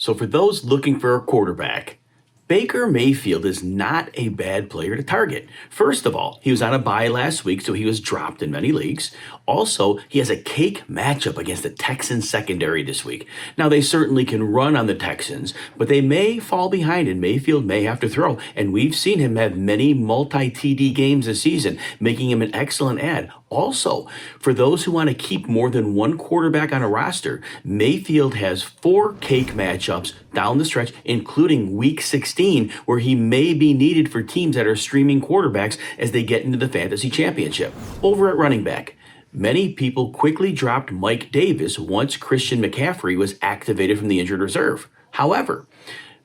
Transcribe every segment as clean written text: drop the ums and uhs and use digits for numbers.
So for those looking for a quarterback, Baker Mayfield is not a bad player to target. First of all, he was on a bye last week, so he was dropped in many leagues. Also, he has a cake matchup against the Texans secondary this week. Now, they certainly can run on the Texans, but they may fall behind and Mayfield may have to throw. And we've seen him have many multi-TD games this season, making him an excellent add. Also, for those who want to keep more than one quarterback on a roster, Mayfield has 4 cake matchups down the stretch, including Week 16, where he may be needed for teams that are streaming quarterbacks as they get into the fantasy championship. Over at running back, many people quickly dropped Mike Davis once Christian McCaffrey was activated from the injured reserve. However,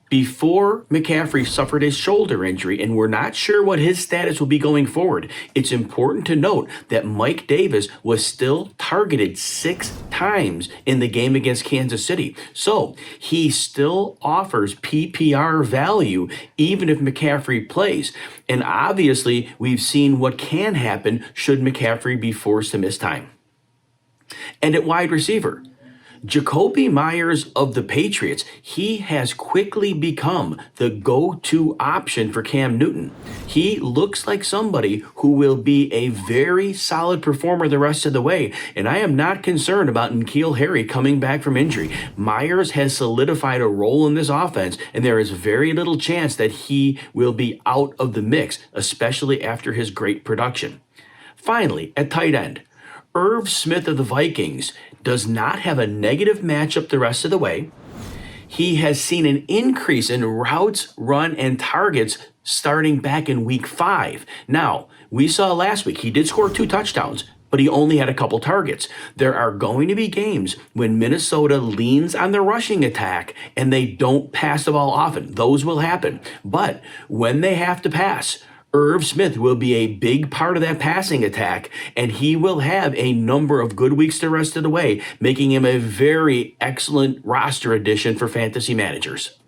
before McCaffrey suffered a shoulder injury, and we're not sure what his status will be going forward, it's important to note that Mike Davis was still targeted 6 times in the game against Kansas City. So he still offers PPR value even if McCaffrey plays. And obviously, we've seen what can happen should McCaffrey be forced to miss time. And at wide receiver, Jacobi Meyers of the Patriots, he has quickly become the go-to option for Cam Newton. He looks like somebody who will be a very solid performer the rest of the way, and I am not concerned about N'Keal Harry coming back from injury. Myers has solidified a role in this offense, and there is very little chance that he will be out of the mix, especially after his great production. Finally, at tight end, Irv Smith of the Vikings does not have a negative matchup the rest of the way. He has seen an increase in routes, run, and targets starting back in week 5. Now, we saw last week he did score 2 touchdowns, but he only had a couple targets. There are going to be games when Minnesota leans on the rushing attack and they don't pass the ball often. Those will happen. But when they have to pass, Irv Smith will be a big part of that passing attack, and he will have a number of good weeks the rest of the way, making him a very excellent roster addition for fantasy managers.